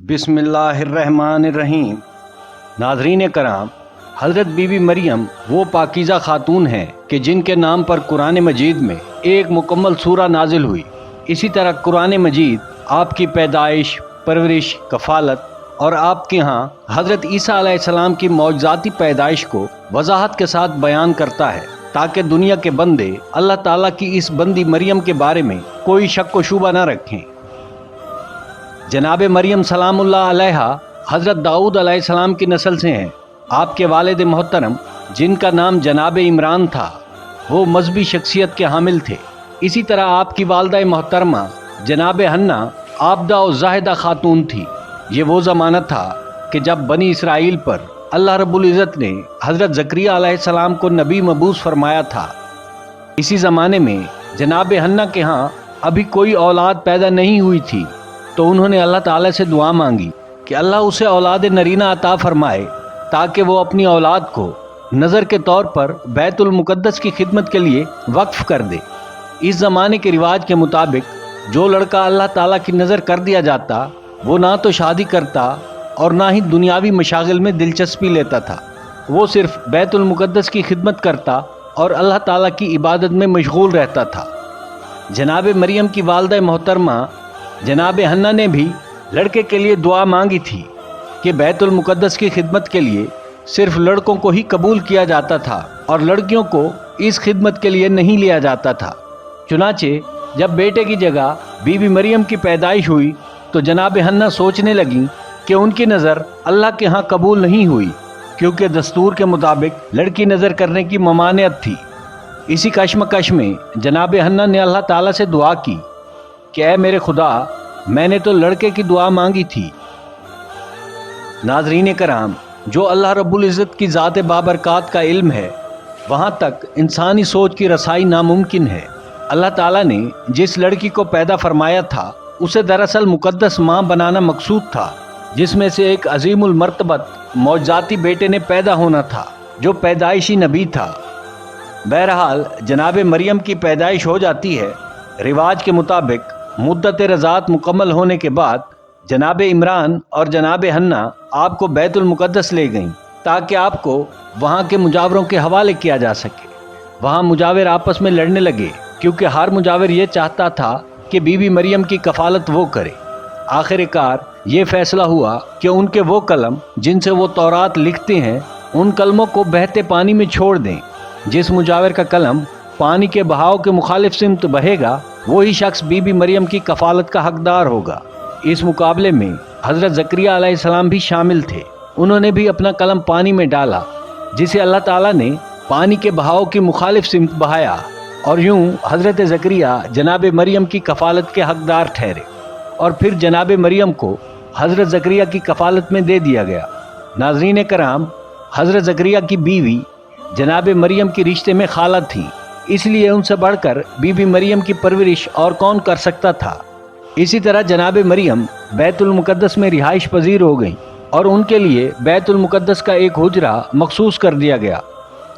बिस्मिल्लाहिर्रहमानिर्रहीम। नाज़रीन कराम, हज़रत बीबी मरियम वो पाकीज़ा खातून हैं कि जिनके नाम पर कुरान मजीद में एक मुकम्मल सूरा नाजिल हुई। इसी तरह कुरान मजीद आपकी पैदाइश, परवरिश, कफ़ालत और आपके यहाँ हज़रत ईसा अलैहिस्सलाम की मौजज़ाती पैदाइश को वजाहत के साथ बयान करता है, ताकि दुनिया के बंदे अल्लाह ताला की इस बंदी मरियम के बारे में कोई शक व शुबा न रखें। जनाब मरियम सलामुल्लाह अलैहा हज़रत दाऊद अलैहिस्सलाम की नस्ल से हैं। आपके वालिद मोहतरम, जिनका नाम जनाब इमरान था, वो मजहबी शख्सियत के हामिल थे। इसी तरह आपकी वालदा मोहतरमा जनाब हन्ना आबदा और जाहिदा खातून थी। ये वो ज़माना था कि जब बनी इसराइल पर अल्लाह रब्बुल इज़्ज़त ने हज़रत ज़करिया अलैहिस्सलाम को नबी मबूस फरमाया था। इसी ज़माने में जनाब हन्ना के यहाँ अभी कोई औलाद पैदा नहीं हुई थी, तो उन्होंने अल्लाह ताला से दुआ मांगी कि अल्लाह उसे औलाद नरीना अता फरमाए, ताकि वो अपनी औलाद को नज़र के तौर पर बैतुल मुक़द्दस की खिदमत के लिए वक्फ़ कर दे। इस ज़माने के रिवाज के मुताबिक जो लड़का अल्लाह ताला की नज़र कर दिया जाता, वो ना तो शादी करता और ना ही दुनियावी मशागिल में दिलचस्पी लेता था। वो सिर्फ बैतुल मुक़द्दस की खिदमत करता और अल्लाह ताला की इबादत में मशगूल रहता था। जनाब मरियम की वालदा मोहतरमा जनाब हन्ना ने भी लड़के के लिए दुआ मांगी थी कि बैतुल मुक़द्दस की खिदमत के लिए सिर्फ लड़कों को ही कबूल किया जाता था और लड़कियों को इस खिदमत के लिए नहीं लिया जाता था। चुनाचे जब बेटे की जगह बीबी मरियम की पैदाइश हुई, तो जनाब हन्ना सोचने लगी कि उनकी नज़र अल्लाह के यहाँ कबूल नहीं हुई, क्योंकि दस्तूर के मुताबिक लड़की नज़र करने की ममानियत थी। इसी कश्मकश में जनाब हन्ना ने अल्लाह ताला से दुआ की कि ऐ मेरे खुदा, मैंने तो लड़के की दुआ मांगी थी। नाज़रीन कराम, जो अल्लाह रब्बुल इज़्ज़त की ज़ात बाबरकात का इल्म है, वहाँ तक इंसानी सोच की रसाई नामुमकिन है। अल्लाह ताला ने जिस लड़की को पैदा फरमाया था, उसे दरअसल मुक़द्दस माँ बनाना मकसूद था, जिसमें से एक अजीमुल मर्तबत मौजज़ाती बेटे ने पैदा होना था, जो पैदाइशी नबी था। बहरहाल जनाब मरियम की पैदाइश हो जाती है। रिवाज के मुताबिक मुद्दत रज़ात मुकम्मल होने के बाद जनाब इमरान और जनाब हन्ना आपको बैतुल मुक़द्दस ले गईं, ताकि आपको वहाँ के मुजावरों के हवाले किया जा सके। वहाँ मुजावर आपस में लड़ने लगे, क्योंकि हर मुजावर ये चाहता था कि बीबी मरियम की कफ़ालत वो करे। आखिरकार ये फ़ैसला हुआ कि उनके वो कलम जिनसे वो तौरात लिखते हैं, उन कलमों को बहते पानी में छोड़ दें। जिस मुजावर का कलम पानी के बहाव के मुखालिफ सिमत बहेगा, वही शख्स बीबी मरियम की कफ़ालत का हकदार होगा। इस मुकाबले में हज़रत ज़करिया अलैहिस्सलाम भी शामिल थे। उन्होंने भी अपना कलम पानी में डाला, जिसे अल्लाह ताला ने पानी के बहाव की मुखालिफ सिमत बहाया, और यूं हज़रत ज़करिया जनाब मरियम की कफ़ालत के हकदार ठहरे। और फिर जनाब मरियम को हज़रत ज़करिया की कफ़ालत में दे दिया गया। नाज़रीन कराम, हज़रत ज़करिया की बीवी जनाब मरियम की रिश्ते में खाला थी, इसलिए उनसे बढ़कर बीबी मरियम की परवरिश और कौन कर सकता था। इसी तरह जनाब मरियम बैतुल मुक़द्दस में रिहाइश पजीर हो गईं, और उनके लिए बैतुल मुक़द्दस का एक हुजरा मखसूस कर दिया गया,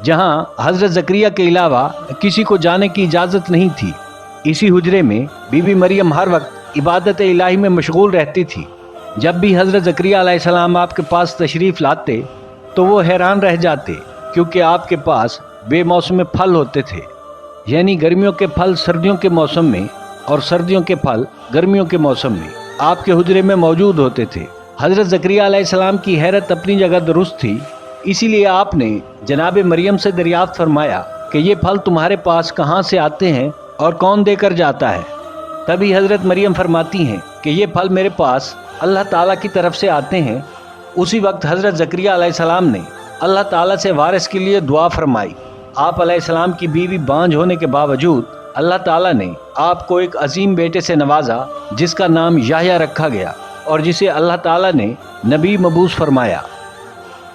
जहाँ हज़रत ज़करिया के अलावा किसी को जाने की इजाज़त नहीं थी। इसी हुजरे में बीबी मरियम हर वक्त इबादत इलाही में मशगूल रहती थी। जब भी हज़रत ज़करिया अलैहिस्सलाम आपके पास तशरीफ़ लाते, तो वो हैरान रह जाते, क्योंकि आपके पास बेमौसम फल होते थे, यानी गर्मियों के फल सर्दियों के मौसम में और सर्दियों के फल गर्मियों के मौसम में आपके हुजरे में मौजूद होते थे। हज़रत ज़करिया अलैहिस्सलाम की हैरत अपनी जगह दुरुस्त थी, इसीलिए आपने जनाब मरियम से दरियाफ्त फरमाया कि ये फल तुम्हारे पास कहाँ से आते हैं और कौन देकर जाता है। तभी हज़रत मरियम फरमाती हैं कि ये फल मेरे पास अल्लाह ताला की तरफ से आते हैं। उसी वक्त हज़रत ज़करिया अलैहिस्सलाम ने अल्लाह ताला से वारिस के लिए दुआ फरमाई। आप अलैहिस्सलाम की बीवी बांझ होने के बावजूद अल्लाह ताला ने आपको एक अजीम बेटे से नवाजा, जिसका नाम याह्या रखा गया और जिसे अल्लाह ताला ने नबी मबूस फरमाया।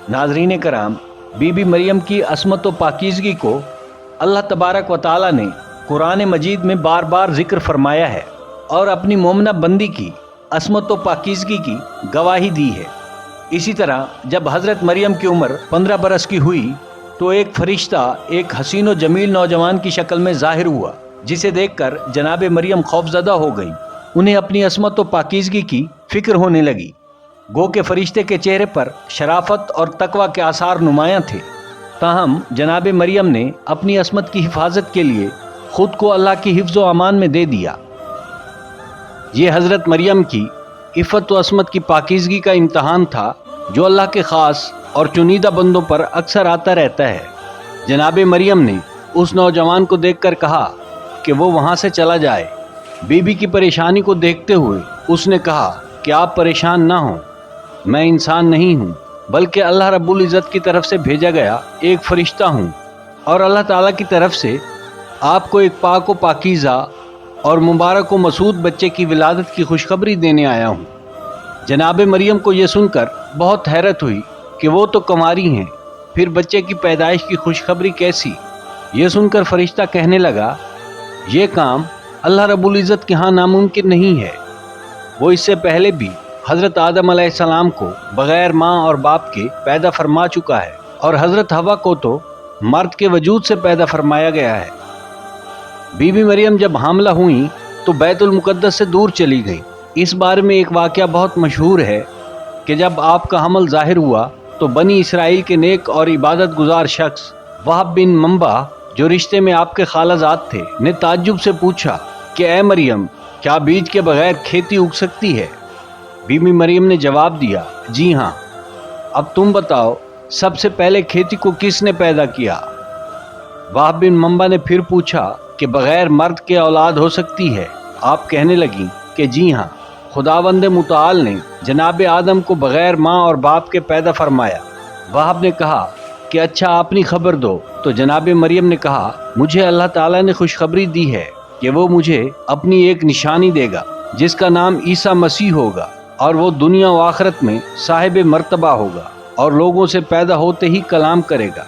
नाज़रीन कराम, बीबी मरियम की असमत व पाकीज़गी को अल्लाह तबारक व ताला ने कुरान मजीद में बार बार ज़िक्र फरमाया है और अपनी मोमना बंदी की असमत व पाकीज़गी की गवाही दी है। इसी तरह जब हज़रत मरियम की उम्र 15 बरस की हुई, तो एक फरिश्ता एक हसीन व जमील नौजवान की शक्ल में ज़ाहिर हुआ, जिसे देखकर जनाब मरियम खौफज़दा हो गई। उन्हें अपनी असमत व पाकीज़गी की फ़िक्र होने लगी। गो के फरिश्ते के चेहरे पर शराफत और तकवा के आसार नुमायां थे। ताहम जनाब मरियम ने अपनी असमत की हिफाजत के लिए खुद को अल्लाह की हिफ्ज़ व अमान में दे दिया। ये हज़रत मरियम की इफ़्फ़त व असमत की पाकीज़गी का इम्तहान था, जो अल्लाह के ख़ास और चुनीदा बंदों पर अक्सर आता रहता है। जनाब मरियम ने उस नौजवान को देखकर कहा कि वो वहाँ से चला जाए। बीबी की परेशानी को देखते हुए उसने कहा कि आप परेशान ना हों, मैं इंसान नहीं हूँ बल्कि अल्लाह रब्बुल इज़्ज़त की तरफ से भेजा गया एक फ़रिश्ता हूँ, और अल्लाह ताला की तरफ से आपको एक पाक व पाकीज़ा और मुबारक व मसूद बच्चे की विलादत की खुशखबरी देने आया हूँ। जनाब मरियम को ये सुनकर बहुत हैरत हुई कि वो तो कुंवारी हैं, फिर बच्चे की पैदाइश की खुशखबरी कैसी। ये सुनकर फरिश्ता कहने लगा, ये काम अल्लाह रब्बुल इज़्ज़त के यहाँ नामुमकिन नहीं है। वो इससे पहले भी हज़रत आदम अलैहिस्सलाम को बग़ैर माँ और बाप के पैदा फरमा चुका है, और हज़रत हवा को तो मर्द के वजूद से पैदा फरमाया गया है। बीबी मरियम जब हामला हुई तो बैतुल मुक़द्दस से दूर चली गई। इस बारे में एक वाक़या बहुत मशहूर है कि जब आपका हमल ज़ाहिर हुआ तो बनी इसराइल के नेक और इबादत गुजार शख्स वहब बिन मंबा, जो रिश्ते में आपके खालाजाद थे, ने ताज्जुब से पूछा कि ए मरियम, क्या बीज के बगैर खेती उग सकती है? बीबी मरियम ने जवाब दिया, जी हाँ। अब तुम बताओ, सबसे पहले खेती को किसने पैदा किया? वहब बिन मंबा ने फिर पूछा कि बगैर मर्द के औलाद हो सकती है? आप कहने लगी कि जी हाँ, खुदावंद मुताल ने जनाब आदम को बगैर माँ और बाप के पैदा फरमाया। वहब ने कहा कि अच्छा, अपनी खबर दो। तो जनाब मरियम ने कहा, मुझे अल्लाह ताला ने खुशखबरी दी है कि वो मुझे अपनी एक निशानी देगा जिसका नाम ईसा मसीह होगा, और वो दुनिया व आखिरत में साहिब मर्तबा होगा और लोगों से पैदा होते ही कलाम करेगा।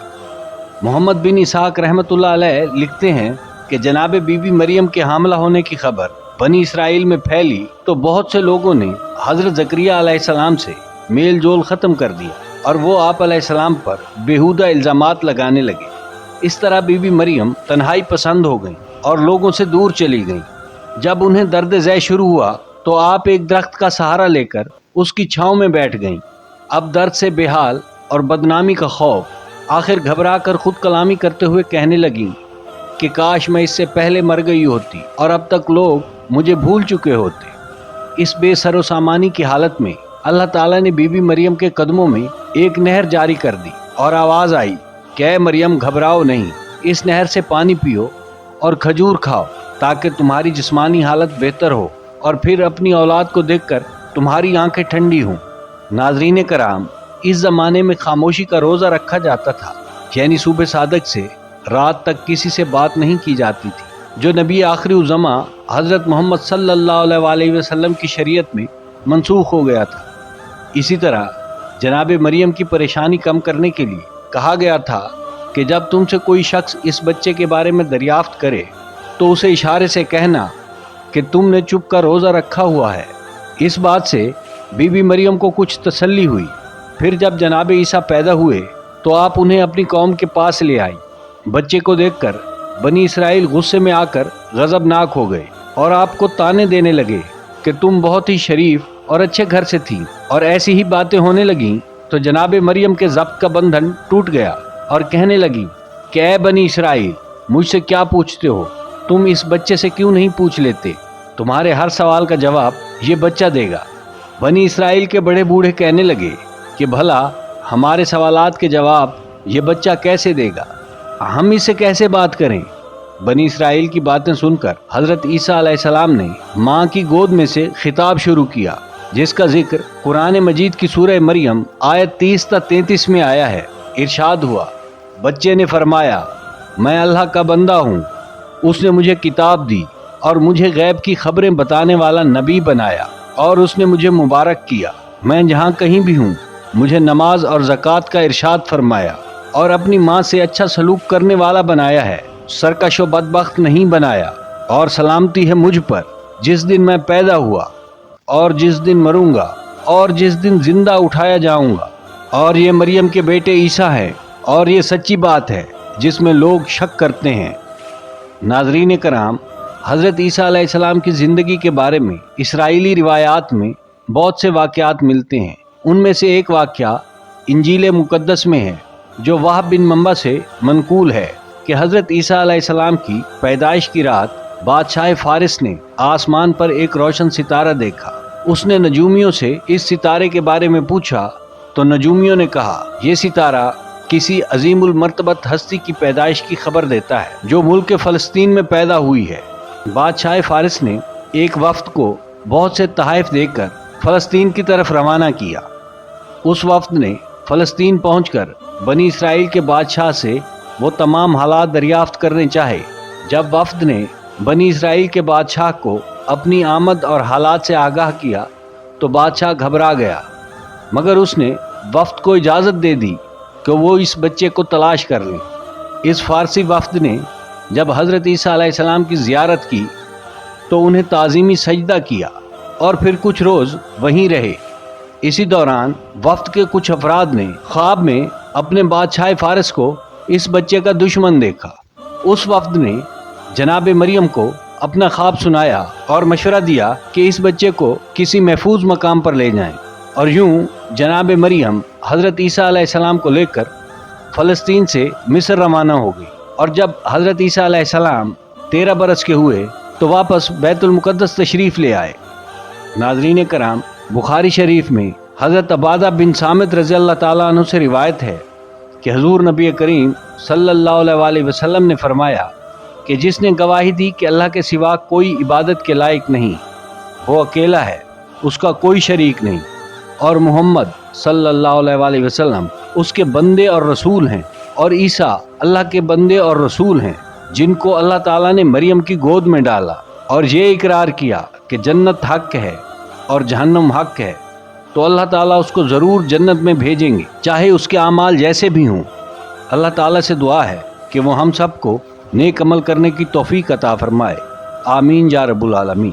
मोहम्मद बिन इसहाक रहमतुल्लाह अलैह लिखते हैं कि जनाब बीबी मरियम के हामला होने की खबर बनी इसराइल में फैली तो बहुत से लोगों ने हज़रत ज़करिया अलैहिस्सलाम से मेल जोल ख़त्म कर दिया और वो आप अलैहिस्सलाम पर बेहुदा इल्ज़ामात लगाने लगे। इस तरह बीबी मरियम तन्हाई पसंद हो गईं और लोगों से दूर चली गईं। जब उन्हें दर्द ज़ै शुरू हुआ तो आप एक दरख्त का सहारा लेकर उसकी छाँव में बैठ गईं। अब दर्द से बेहाल और बदनामी का खौफ, आखिर घबरा कर खुद कलामी करते हुए कहने लगीं कि काश मैं इससे पहले मर गई होती और अब तक लोग मुझे भूल चुके होते। इस बेसरो सामानी की हालत में अल्लाह ताला ने बीबी मरियम के कदमों में एक नहर जारी कर दी और आवाज़ आई कि ऐ मरियम, घबराओ नहीं, इस नहर से पानी पियो और खजूर खाओ ताकि तुम्हारी जिस्मानी हालत बेहतर हो और फिर अपनी औलाद को देखकर तुम्हारी आंखें ठंडी हों। नाज़रीन कराम, इस ज़माने में खामोशी का रोज़ा रखा जाता था, यानी सुबह सादक से रात तक किसी से बात नहीं की जाती थी, जो नबी आखिरी ज़मा हज़रत मोहम्मद सल्लल्लाहु अलैहि वसल्लम की शरीयत में मनसूख हो गया था। इसी तरह जनाब मरियम की परेशानी कम करने के लिए कहा गया था कि जब तुमसे कोई शख्स इस बच्चे के बारे में दरियाफ्त करे तो उसे इशारे से कहना कि तुमने चुप का रोज़ा रखा हुआ है। इस बात से बीबी मरियम को कुछ तसल्ली हुई। फिर जब जनाब ईसा पैदा हुए तो आप उन्हें अपनी कौम के पास ले आई। बच्चे को देखकर बनी इसराइल गुस्से में आकर गज़बनाक हो गए और आपको ताने देने लगे कि तुम बहुत ही शरीफ और अच्छे घर से थी। और ऐसी ही बातें होने लगीं तो जनाब मरियम के ज़ब्त का बंधन टूट गया और कहने लगी कि ऐ बनी इसराइल, मुझसे क्या पूछते हो? तुम इस बच्चे से क्यों नहीं पूछ लेते? तुम्हारे हर सवाल का जवाब ये बच्चा देगा। बनी इसराइल के बड़े बूढ़े कहने लगे कि भला हमारे सवालात के जवाब ये बच्चा कैसे देगा? हम इससे कैसे बात करें? बनी इसराइल की बातें सुनकर हज़रत ईसा अलैहिस्सलाम ने माँ की गोद में से खिताब शुरू किया, जिसका जिक्र कुरान मजीद की सूरह मरियम आयत 30-33 में आया है। इरशाद हुआ, बच्चे ने फरमाया, मैं अल्लाह का बंदा हूँ, उसने मुझे किताब दी और मुझे गैब की खबरें बताने वाला नबी बनाया और उसने मुझे मुबारक किया। मैं जहाँ कहीं भी हूँ मुझे नमाज और ज़कात का इरशाद फरमाया और अपनी माँ से अच्छा सलूक करने वाला बनाया है, सरकश व बदबख्त नहीं बनाया। और सलामती है मुझ पर जिस दिन मैं पैदा हुआ और जिस दिन मरूंगा और जिस दिन जिंदा उठाया जाऊंगा। और ये मरियम के बेटे ईसा हैं और ये सच्ची बात है जिसमें लोग शक करते हैं। नाज़रीन कराम, हज़रत ईसा अलैहिस्सलाम की ज़िंदगी के बारे में इसराइली रिवायात में बहुत से वाक़यात मिलते हैं। ان میں سے ایک واقعہ انجیل مقدس میں ہے جو وہب بن منبع سے منقول ہے کہ حضرت عیسیٰ علیہ السلام کی پیدائش کی رات بادشاہ فارس نے آسمان پر ایک روشن ستارہ دیکھا۔ اس نے نجومیوں سے اس ستارے کے بارے میں پوچھا تو نجومیوں نے کہا یہ ستارہ کسی عظیم المرتبت ہستی کی پیدائش کی خبر دیتا ہے جو ملک فلسطین میں پیدا ہوئی ہے۔ بادشاہ فارس نے ایک وفد کو بہت سے تحائف دے کر فلسطین کی طرف روانہ کیا۔ اس وفد نے فلسطین پہنچ کر بنی اسرائیل کے بادشاہ سے وہ تمام حالات دریافت کرنے چاہے۔ جب وفد نے بنی اسرائیل کے بادشاہ کو اپنی آمد اور حالات سے آگاہ کیا تو بادشاہ گھبرا گیا، مگر اس نے وفد کو اجازت دے دی کہ وہ اس بچے کو تلاش کر لیں۔ اس فارسی وفد نے جب حضرت عیسیٰ علیہ السلام کی زیارت کی تو انہیں تعظیمی سجدہ کیا اور پھر کچھ روز وہیں رہے۔ اسی دوران وفد کے کچھ افراد نے خواب میں اپنے بادشاہ فارس کو اس بچے کا دشمن دیکھا۔ اس وفد نے جناب مریم کو اپنا خواب سنایا اور مشورہ دیا کہ اس بچے کو کسی محفوظ مقام پر لے جائیں، اور یوں جناب مریم حضرت عیسیٰ علیہ السلام کو لے کر فلسطین سے مصر روانہ ہو گئی۔ اور جب حضرت عیسیٰ علیہ السلام 13 برس کے ہوئے تو واپس بیت المقدس تشریف لے آئے۔ ناظرین کرام، بخاری شریف میں حضرت عبادہ بن صامت رضی اللہ تعالیٰ عنہ سے روایت ہے کہ حضور نبی کریم صلی اللہ علیہ وآلہ وسلم نے فرمایا کہ جس نے گواہی دی کہ اللہ کے سوا کوئی عبادت کے لائق نہیں، وہ اکیلا ہے، اس کا کوئی شریک نہیں، اور محمد صلی اللہ علیہ وآلہ وسلم اس کے بندے اور رسول ہیں، اور عیسیٰ اللہ کے بندے اور رسول ہیں جن کو اللہ تعالیٰ نے مریم کی گود میں ڈالا، اور یہ اقرار کیا کہ جنت حق ہے اور جہنم حق ہے، تو اللہ تعالیٰ اس کو ضرور جنت میں بھیجیں گے چاہے اس کے اعمال جیسے بھی ہوں۔ اللہ تعالیٰ سے دعا ہے کہ وہ ہم سب کو نیک عمل کرنے کی توفیق عطا فرمائے۔ آمین یا رب العالمین۔